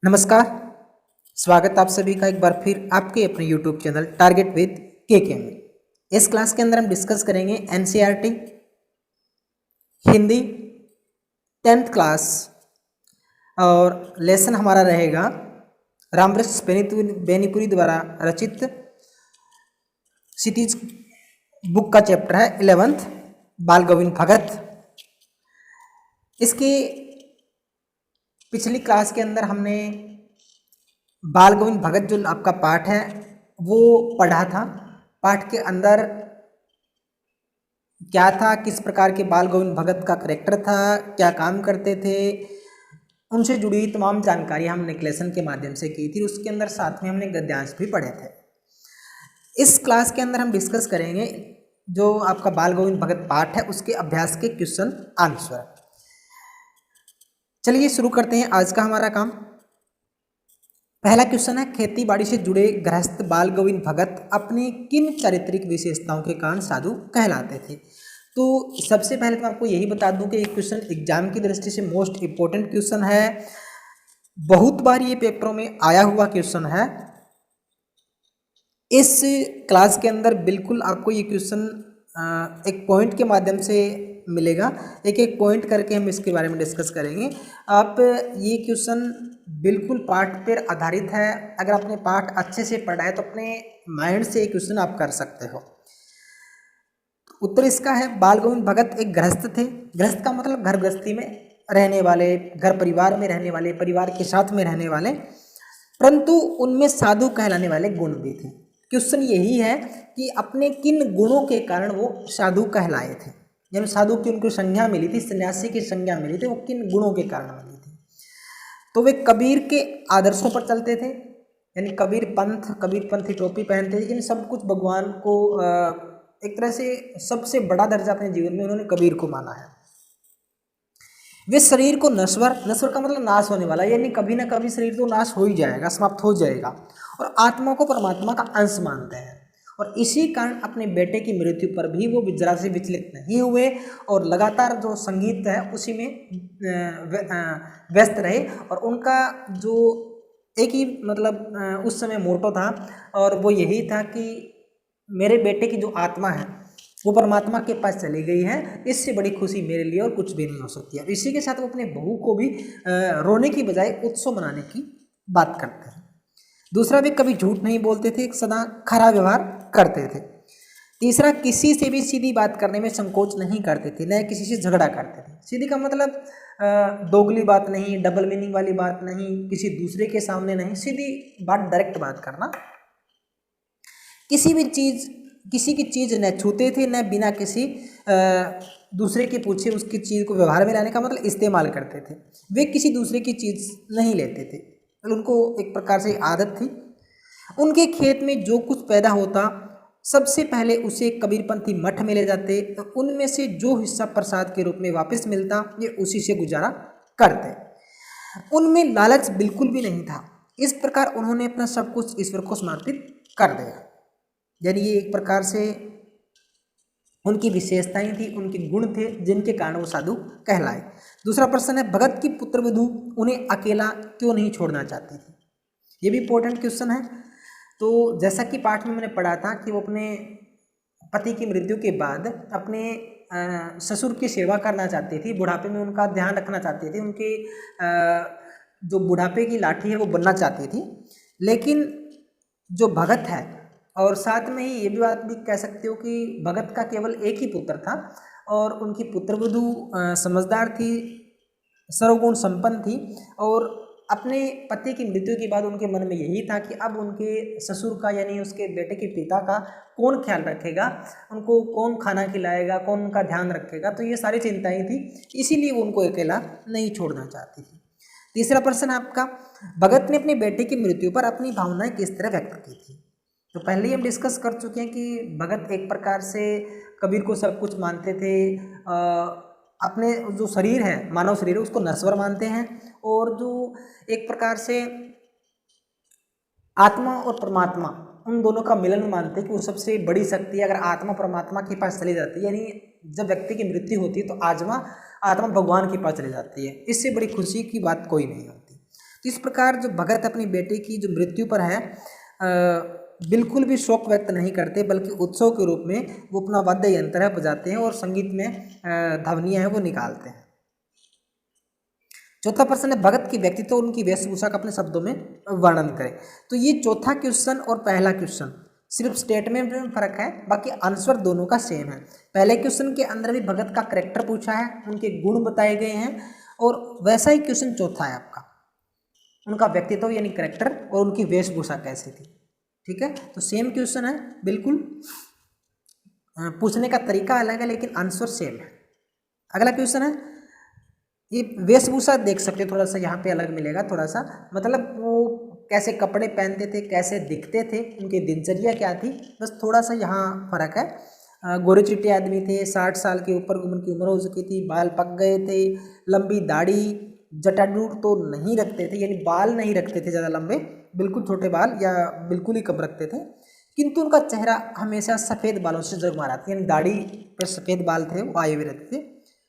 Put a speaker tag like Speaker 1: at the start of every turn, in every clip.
Speaker 1: नमस्कार। स्वागत आप सभी का एक बार फिर आपके अपने YouTube चैनल टारगेट विद के में। इस क्लास के अंदर हम डिस्कस करेंगे एनसीईआरटी हिंदी 10th क्लास और लेसन हमारा रहेगा रामकृष्ण बेनीपुरी द्वारा रचित क्षितिज बुक का चैप्टर है 11th बाल गोविंद भगत। इसकी पिछली क्लास के अंदर हमने बाल गोविंद भगत जो आपका पाठ है वो पढ़ा था। पाठ के अंदर क्या था, किस प्रकार के बाल गोविंद भगत का करैक्टर था, क्या काम करते थे, उनसे जुड़ी तमाम जानकारी हमने लेसन के माध्यम से की थी। उसके अंदर साथ में हमने गद्यांश भी पढ़े थे। इस क्लास के अंदर हम डिस्कस करेंगे जो आपका बाल गोविंद भगत पाठ है उसके अभ्यास के क्वेश्चन आंसर। चलिए शुरू करते हैं आज का हमारा काम। पहला क्वेश्चन है, खेती बाड़ी से जुड़े गृहस्थ बाल गोविंद भगत अपनी किन चारित्रिक विशेषताओं के कारण साधु कहलाते थे। तो सबसे पहले तो आपको यही बता दूं कि ये क्वेश्चन एग्जाम की दृष्टि से मोस्ट इम्पोर्टेंट क्वेश्चन है। बहुत बार ये पेपरों में आया हुआ क्वेश्चन है। इस क्लास के अंदर बिल्कुल आपको ये क्वेश्चन एक पॉइंट के माध्यम से मिलेगा। एक एक पॉइंट करके हम इसके बारे में डिस्कस करेंगे। आप ये क्वेश्चन बिल्कुल पाठ पर आधारित है। अगर आपने पाठ अच्छे से पढ़ा है तो अपने माइंड से ये क्वेश्चन आप कर सकते हो। उत्तर इसका है, बाल गोविंद भगत एक गृहस्थ थे। गृहस्थ का मतलब घर गृहस्थी में रहने वाले, घर परिवार में रहने वाले, परिवार के साथ में रहने वाले, परंतु उनमें साधु कहलाने वाले गुण भी थे। क्वेश्चन यही है कि अपने किन गुणों के कारण वो साधु कहलाए थे। यानी साधु की उनको संज्ञा मिली थी, सन्यासी की संज्ञा मिली थी, वो किन गुणों के कारण मिली थी। तो वे कबीर के आदर्शों पर चलते थे, यानी कबीर पंथी टोपी पहनते थे। यानी सब कुछ भगवान को एक तरह से सबसे बड़ा दर्जा अपने जीवन में उन्होंने कबीर को माना है। वे शरीर को नश्वर का मतलब नाश होने वाला, यानी कभी ना कभी शरीर तो नाश हो ही जाएगा, समाप्त हो जाएगा, और आत्मा को परमात्मा का अंश मानते हैं। और इसी कारण अपने बेटे की मृत्यु पर भी वो जरा से विचलित नहीं हुए और लगातार जो संगीत है उसी में व्यस्त रहे। और उनका जो एक ही मतलब उस समय मोटो था और वो यही था कि मेरे बेटे की जो आत्मा है वो परमात्मा के पास चली गई है, इससे बड़ी खुशी मेरे लिए और कुछ भी नहीं हो सकती है। इसी के साथ वो अपने बहू को भी रोने की बजाय उत्सव मनाने की बात करते हैं। दूसरा, वे कभी झूठ नहीं बोलते थे, सदा खरा व्यवहार करते थे। तीसरा, किसी से भी सीधी बात करने में संकोच नहीं करते थे, न किसी से झगड़ा करते थे। सीधी का मतलब दोगली बात नहीं, डबल मीनिंग वाली बात नहीं, किसी दूसरे के सामने नहीं, सीधी बात, डायरेक्ट बात करना। किसी की चीज़ न छूते थे, न बिना किसी दूसरे के पूछे उसकी चीज़ को व्यवहार में लाने का मतलब इस्तेमाल करते थे। वे किसी दूसरे की चीज़ नहीं लेते थे, उनको एक प्रकार से आदत थी। उनके खेत में जो कुछ पैदा होता सबसे पहले उसे कबीरपंथी मठ में ले जाते, तो उनमें से जो हिस्सा प्रसाद के रूप में वापस मिलता ये उसी से गुजारा करते। उनमें लालच बिल्कुल भी नहीं था। इस प्रकार उन्होंने अपना सब कुछ ईश्वर को समर्पित कर दिया। यानी ये एक प्रकार से उनकी विशेषताएं थी, उनके गुण थे जिनके कारण वो साधु कहलाए। दूसरा प्रश्न है, भगत की पुत्रवधू उन्हें अकेला क्यों नहीं छोड़ना चाहती थी। ये भी इम्पोर्टेंट क्वेश्चन है। तो जैसा कि पाठ में मैंने पढ़ा था कि वो अपने पति की मृत्यु के बाद अपने ससुर की सेवा करना चाहती थी, बुढ़ापे में उनका ध्यान रखना चाहती थी, उनके जो बुढ़ापे की लाठी है वो बनना चाहती थी। लेकिन जो भगत है, और साथ में ही ये भी बात भी कह सकते हो कि भगत का केवल एक ही पुत्र था और उनकी पुत्रवधू समझदार थी, सर्वगुण संपन्न थी, और अपने पति की मृत्यु के बाद उनके मन में यही था कि अब उनके ससुर का यानी उसके बेटे के पिता का कौन ख्याल रखेगा, उनको कौन खाना खिलाएगा, कौन उनका ध्यान रखेगा। तो ये सारी चिंताएं थी, इसीलिए वो उनको अकेला नहीं छोड़ना चाहती थी। तीसरा प्रश्न आपका, भगत ने अपने बेटे की मृत्यु पर अपनी भावनाएं किस तरह व्यक्त की थी। तो पहले ही हम डिस्कस कर चुके हैं कि भगत एक प्रकार से कबीर को सब कुछ मानते थे, अपने जो शरीर है, मानव शरीर है, उसको नश्वर मानते हैं, और जो एक प्रकार से आत्मा और परमात्मा उन दोनों का मिलन मानते हैं कि वो सबसे बड़ी शक्ति है। अगर आत्मा परमात्मा के पास चली जाती है, यानी जब व्यक्ति की मृत्यु होती है तो आत्मा भगवान के पास चली जाती है, इससे बड़ी खुशी की बात कोई नहीं होती। तो इस प्रकार जो भगत अपनी बेटी की जो मृत्यु पर है बिल्कुल भी शोक व्यक्त नहीं करते, बल्कि उत्सव के रूप में वो अपना वाद्य यंत्र है बजाते हैं और संगीत में ध्वनियाँ हैं वो निकालते हैं। चौथा प्रश्न है भगत की व्यक्तित्व और उनकी वेशभूषा का अपने शब्दों में वर्णन करें। तो ये चौथा क्वेश्चन और पहला क्वेश्चन सिर्फ स्टेटमेंट में फर्क है, बाकी आंसर दोनों का सेम है। पहले क्वेश्चन के अंदर भी भगत का कैरेक्टर पूछा है, उनके गुण बताए गए हैं, और वैसा ही क्वेश्चन चौथा है आपका, उनका व्यक्तित्व यानी कैरेक्टर और उनकी वेशभूषा कैसी थी। ठीक है, तो सेम क्वेश्चन है बिल्कुल, पूछने का तरीका अलग है लेकिन आंसर सेम है। अगला क्वेश्चन है, ये वेशभूषा देख सकते हो, थोड़ा सा यहाँ पे अलग मिलेगा, थोड़ा सा मतलब वो कैसे कपड़े पहनते थे, कैसे दिखते थे, उनकी दिनचर्या क्या थी, बस थोड़ा सा यहाँ फर्क है। गोरे चिट्टे आदमी थे, 60 साल के ऊपर उनकी उम्र हो चुकी थी, बाल पक गए थे, लंबी दाढ़ी, जटाजूट तो नहीं रखते थे, यानी बाल नहीं रखते थे ज़्यादा लंबे, बिल्कुल छोटे बाल या बिल्कुल ही कम रखते थे, किंतु उनका चेहरा हमेशा सफ़ेद बालों से जगमगा था, यानी दाढ़ी पर सफ़ेद बाल थे वो आए हुए रहते थे।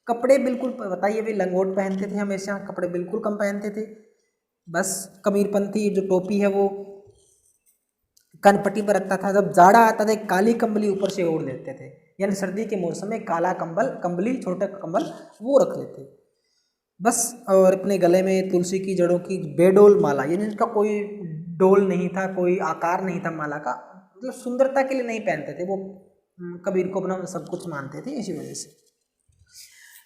Speaker 1: कपड़े बिल्कुल बताइए भी लंगोट पहनते थे, हमेशा कपड़े बिल्कुल कम पहनते थे, बस कमीरपंथी जो टोपी है वो कनपट्टी पर रखता था। जब जाड़ा आता था काली कंबली ऊपर से ओढ़ लेते थे, यानी सर्दी के मौसम में काला कंबली छोटा कंबल वो रख लेते बस। और अपने गले में तुलसी की जड़ों की बेडोल माला, यानी इनका कोई डोल नहीं था, कोई आकार नहीं था माला का, मतलब सुंदरता के लिए नहीं पहनते थे वो, कबीर को अपना सब कुछ मानते थे इसी वजह से।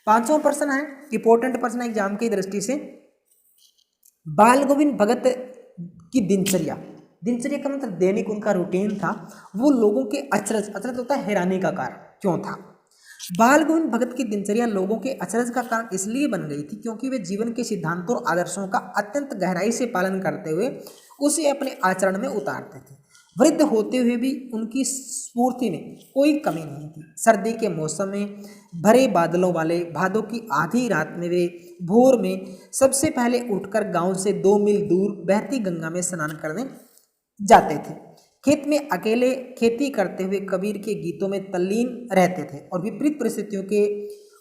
Speaker 1: पांचवा प्रश्न है इंपॉर्टेंट प्रश्न है एग्जाम की दृष्टि से, बाल गोविंद भगत की दिनचर्या का मतलब दैनिक उनका रूटीन था, वो लोगों के अचरज होता है हैरानी का कारण क्यों था। बाल गोविंद भगत की दिनचर्या लोगों के अचरज का कारण इसलिए बन गई थी क्योंकि वे जीवन के सिद्धांतों और आदर्शों का अत्यंत गहराई से पालन करते हुए उसे अपने आचरण में उतारते थे। वृद्ध होते हुए भी उनकी स्फूर्ति में कोई कमी नहीं थी। सर्दी के मौसम में भरे बादलों वाले भादों की आधी रात में वे भोर में सबसे पहले उठकर गांव से 2 मील दूर बहती गंगा में स्नान करने जाते थे। खेत में अकेले खेती करते हुए कबीर के गीतों में तल्लीन रहते थे और विपरीत परिस्थितियों के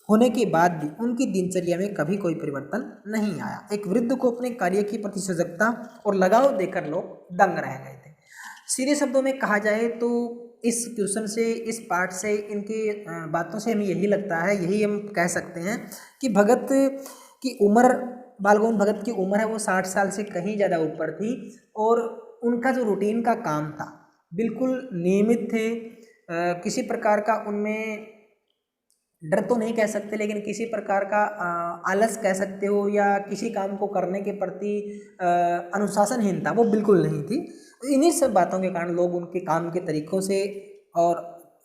Speaker 1: होने के बाद भी उनकी दिनचर्या में कभी कोई परिवर्तन नहीं आया। एक वृद्ध को अपने कार्य की प्रति सजगता और लगाव देकर लोग दंग रह गए थे। सीधे शब्दों में कहा जाए तो इस क्वेश्चन से, इस पार्ट से, इनके बातों से हमें यही लगता है, यही हम कह सकते हैं कि भगत की उम्र, बाल गोविंद भगत की उम्र है वो 60 साल से कहीं ज़्यादा ऊपर थी, और उनका जो रूटीन का काम था बिल्कुल नियमित थे। किसी प्रकार का उनमें डर तो नहीं कह सकते, लेकिन किसी प्रकार का आलस कह सकते हो, या किसी काम को करने के प्रति अनुशासनहीनता वो बिल्कुल नहीं थी। इन्हीं सब बातों के कारण लोग उनके काम के तरीक़ों से और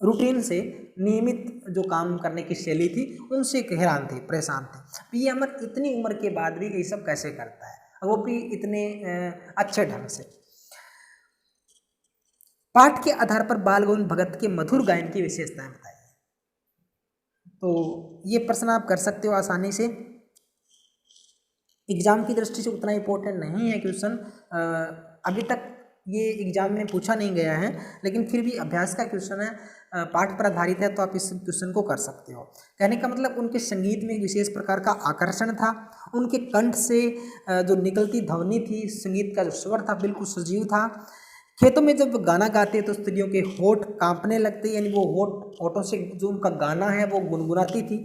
Speaker 1: रूटीन से, नियमित जो काम करने की शैली थी उनसे हैरान थे, परेशान थे। ये अमर इतनी उम्र के बाद भी ये सब कैसे करता है, और वो भी इतने अच्छे ढंग से। पाठ के आधार पर बाल गोविंद भगत के मधुर गायन की विशेषताएं बताइए। तो ये प्रश्न आप कर सकते हो आसानी से, एग्जाम की दृष्टि से उतना इम्पोर्टेंट नहीं है क्वेश्चन, अभी तक ये एग्जाम में पूछा नहीं गया है, लेकिन फिर भी अभ्यास का क्वेश्चन है, पाठ पर आधारित है, तो आप इस क्वेश्चन को कर सकते हो। कहने का मतलब उनके संगीत में एक विशेष प्रकार का आकर्षण था, उनके कंठ से जो निकलती ध्वनि थी, संगीत का जो स्वर था बिल्कुल सजीव था। खेतों में जब गाना गाते तो स्त्रियों के होठ कांपने लगते, यानी वो होठों से जो उनका गाना है वो गुनगुनाती थी।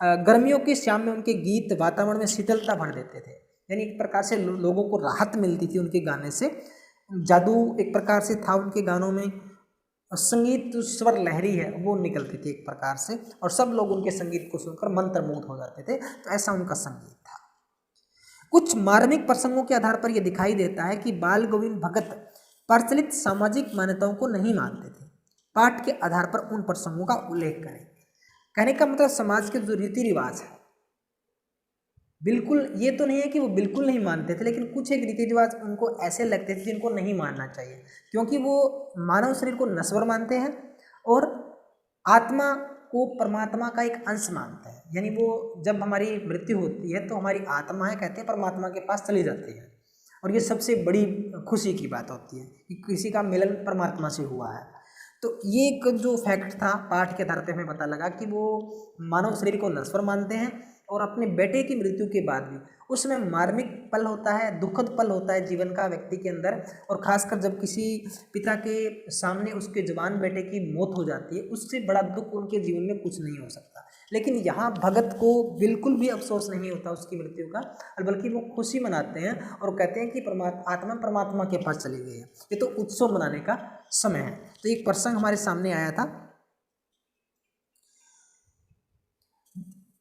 Speaker 1: गर्मियों के शाम में उनके गीत वातावरण में शीतलता भर देते थे, यानी एक प्रकार से लोगों को राहत मिलती थी उनके गाने से। जादू एक प्रकार से था उनके गानों में, संगीत स्वर लहरी है वो निकलती थी एक प्रकार से, और सब लोग उनके संगीत को सुनकर मंत्रमुग्ध हो जाते थे। तो ऐसा उनका संगीत था। कुछ मार्मिक प्रसंगों के आधार पर यह दिखाई देता है कि बाल गोविंद भगत प्रचलित सामाजिक मान्यताओं को नहीं मानते थे। पाठ के आधार पर उन प्रसंगों का उल्लेख करें। कहने का मतलब समाज के जो रीति रिवाज है, बिल्कुल ये तो नहीं है कि वो बिल्कुल नहीं मानते थे, लेकिन कुछ एक रीति रिवाज उनको ऐसे लगते थे जिनको नहीं मानना चाहिए, क्योंकि वो मानव शरीर को नश्वर मानते हैं और आत्मा को परमात्मा का एक अंश मानते हैं। यानी वो जब हमारी मृत्यु होती है तो हमारी आत्मा है, कहते हैं, परमात्मा के पास चली जाती है, और ये सबसे बड़ी खुशी की बात होती है कि किसी का मिलन परमात्मा से हुआ है। तो ये एक जो फैक्ट था पाठ के आधार पर हमें पता लगा कि वो मानव शरीर को नश्वर मानते हैं, और अपने बेटे की मृत्यु के बाद भी उस समय मार्मिक पल होता है, दुखद पल होता है जीवन का व्यक्ति के अंदर, और खासकर जब किसी पिता के सामने उसके जवान बेटे की मौत हो जाती है, उससे बड़ा दुख उनके जीवन में कुछ नहीं हो सकता। लेकिन यहाँ भगत को बिल्कुल भी अफसोस नहीं होता उसकी मृत्यु का, बल्कि वो खुशी मनाते हैं और कहते हैं कि आत्मा परमात्मा के पास चली गई है, ये तो उत्सव मनाने का समय है। तो एक प्रसंग हमारे सामने आया था।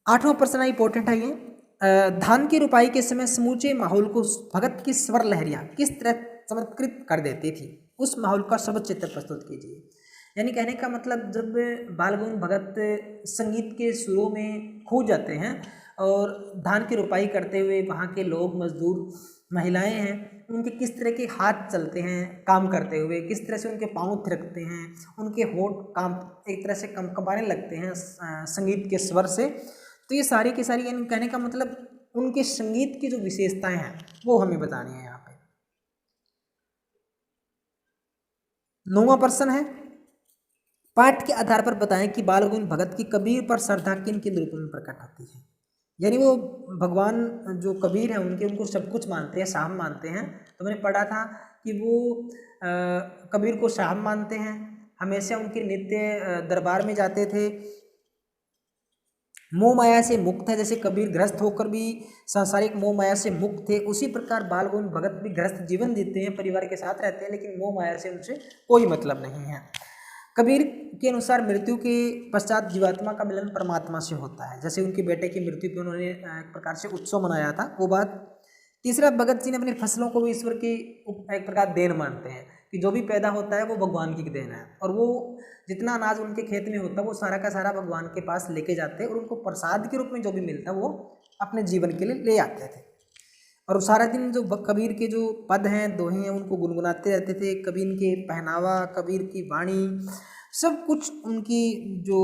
Speaker 1: 8वां प्रश्न इंपॉर्टेंट है ये। धान की रुपाई के समय समूचे माहौल को भगत की स्वर लहरियां किस तरह चमत्कृत कर देती थी, उस माहौल का शब्द चित्र प्रस्तुत कीजिए। यानी कहने का मतलब, जब बाल गंगाधर भगत संगीत के सुरों में खो जाते हैं और धान की रुपाई करते हुए वहाँ के लोग, मजदूर, महिलाएं हैं, उनके किस तरह के हाथ चलते हैं काम करते हुए, किस तरह से उनके पाँव थिरकते हैं, उनके होंठ काम एक तरह से कंपने लगते हैं संगीत के स्वर से। तो ये सारी की सारी, यानी कहने का मतलब उनके संगीत की जो विशेषताएं हैं वो हमें बतानी है यहाँ पे। 9वां प्रश्न है, पाठ के आधार पर बताएं कि बाल गंगाधर भगत की कबीर पर श्रद्धा किन किन रूपों में प्रकट होती है। यानी वो भगवान जो कबीर हैं उनको सब कुछ मानते हैं, साहब मानते हैं। तो मैंने पढ़ा था कि वो कबीर को साहब मानते हैं, हमेशा उनके नित्य दरबार में जाते थे, मोह माया से मुक्त है। जैसे कबीर गृहस्थ होकर भी सांसारिक मोह माया से मुक्त थे, उसी प्रकार बाल गंगाधर भगत भी गृहस्थ जीवन जीते हैं, परिवार के साथ रहते हैं, लेकिन मोह माया से उनसे कोई मतलब नहीं है। कबीर के अनुसार मृत्यु के पश्चात जीवात्मा का मिलन परमात्मा से होता है, जैसे उनके बेटे की मृत्यु पे उन्होंने एक प्रकार से उत्सव मनाया था, वो बात। तीसरा, भगत सिंह अपनी फसलों को भी ईश्वर की एक प्रकार देन मानते हैं, कि जो भी पैदा होता है वो भगवान की देन है, और वो जितना अनाज उनके खेत में होता है वो सारा का सारा भगवान के पास लेके जाते हैं, और उनको प्रसाद के रूप में जो भी मिलता है वो अपने जीवन के लिए ले आते थे। और सारा दिन जो कबीर के जो पद हैं, दोहे हैं, उनको गुनगुनाते रहते थे। कबीर के पहनावा, कबीर की वाणी, सब कुछ, उनकी जो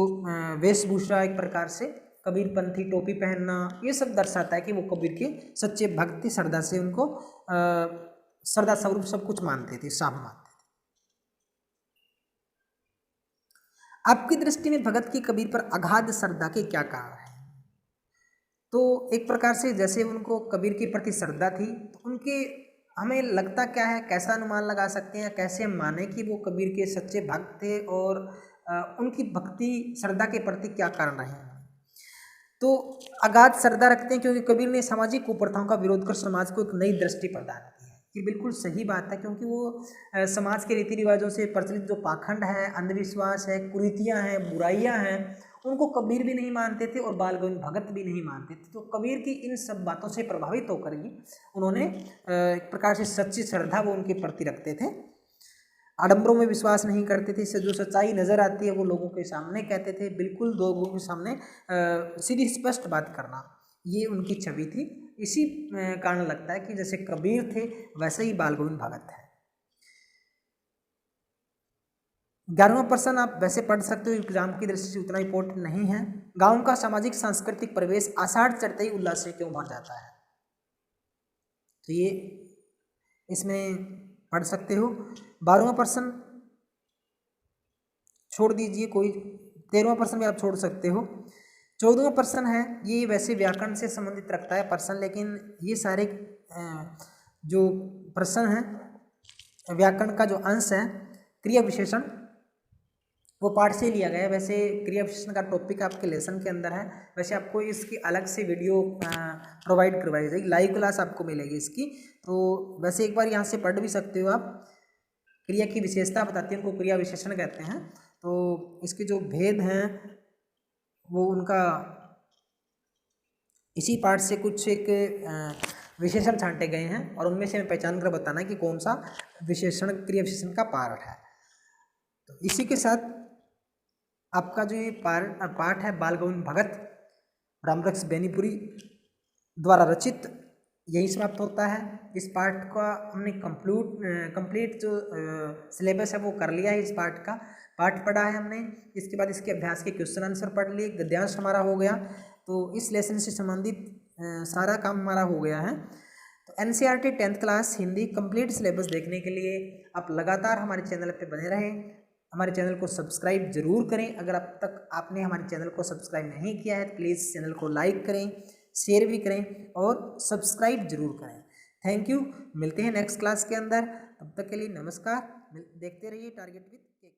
Speaker 1: वेशभूषा, एक प्रकार से कबीर पंथी टोपी पहनना, ये सब दर्शाता है कि वो कबीर के सच्चे भक्ति श्रद्धा से उनको श्रद्धा स्वरूप सब कुछ मानते थे, साफ मानते थे। आपकी दृष्टि में भगत की कबीर पर अगाध श्रद्धा के क्या कारण है? तो एक प्रकार से जैसे उनको कबीर के प्रति श्रद्धा थी, तो उनके हमें लगता क्या है, कैसा अनुमान लगा सकते हैं, कैसे हम माने कि वो कबीर के सच्चे भक्त थे, और उनकी भक्ति श्रद्धा के प्रति क्या कारण रहे हैं? तो अगाध श्रद्धा रखते हैं क्योंकि कबीर ने सामाजिक कुप्रथाओं का विरोध कर समाज को एक नई दृष्टि प्रदान की है। ये बिल्कुल सही बात है, क्योंकि वो समाज के रीति रिवाजों से प्रचलित जो पाखंड है, अंधविश्वास है, कुरीतियाँ हैं, बुराइयाँ हैं, उनको कबीर भी नहीं मानते थे और बाल गंगाधर भगत भी नहीं मानते थे। तो कबीर की इन सब बातों से प्रभावित होकर ही उन्होंने एक प्रकार से सच्ची श्रद्धा वो उनके प्रति रखते थे, आडंबरों में विश्वास नहीं करते थे। जो सच्चाई नज़र आती है वो लोगों के सामने कहते थे, बिल्कुल लोगों के सामने सीधी स्पष्ट बात करना, ये उनकी छवि थी। इसी कारण लगता है कि जैसे कबीर थे वैसे ही बाल गंगाधर भगत है। 11वां प्रश्न आप वैसे पढ़ सकते हो, एग्जाम की दृष्टि से उतना इंपॉर्टेंट नहीं है। गांव का सामाजिक सांस्कृतिक परिवेश आषाढ़ चढ़ते ही उल्लास से क्यों भर जाता है? तो ये इसमें पढ़ सकते हो। 12वां प्रश्न छोड़ दीजिए, कोई 13वां प्रश्न भी आप छोड़ सकते हो। 14वां प्रश्न है, ये वैसे व्याकरण से संबंधित रखता है प्रश्न, लेकिन ये सारे जो प्रश्न हैं व्याकरण का जो अंश है क्रिया विशेषण, वो पाठ से लिया गया है। वैसे क्रिया विशेषण का टॉपिक आपके लेसन के अंदर है, वैसे आपको इसकी अलग से वीडियो प्रोवाइड करवाई जाएगी, लाइव क्लास आपको मिलेगी इसकी। तो वैसे एक बार यहाँ से पढ़ भी सकते हो आप। क्रिया की विशेषता बताती है, उनको क्रिया विशेषण कहते हैं। तो इसके जो भेद हैं वो उनका इसी पाठ से कुछ एक विशेषण छांटे गए हैं, और उनमें से हमें पहचान कर बताना है कि कौन सा विशेषण क्रिया विशेषण का पार्ट है। तो इसी के साथ आपका जो ये पाठ है बाल गंगाधर भगत रामरक्ष बेनीपुरी द्वारा रचित, यही समाप्त होता है। इस पाठ का हमने कंप्लीट जो सिलेबस है वो कर लिया है। इस पाठ का पाठ पढ़ा है हमने, इसके बाद इसके अभ्यास के क्वेश्चन आंसर पढ़ लिए, गद्यांश हमारा हो गया। तो इस लेसन से संबंधित सारा काम हमारा हो गया है। तो NCERT 10th class Hindi complete syllabus देखने के लिए आप लगातार हमारे चैनल पे बने रहें। हमारे चैनल को सब्सक्राइब जरूर करें। अगर अब तक आपने हमारे चैनल को सब्सक्राइब नहीं किया है तो प्लीज़ चैनल को लाइक करें, शेयर भी करें और सब्सक्राइब जरूर करें। Thank you. मिलते हैं नेक्स्ट क्लास के अंदर, तब तक के लिए नमस्कार। देखते रहिए टारगेट विद के।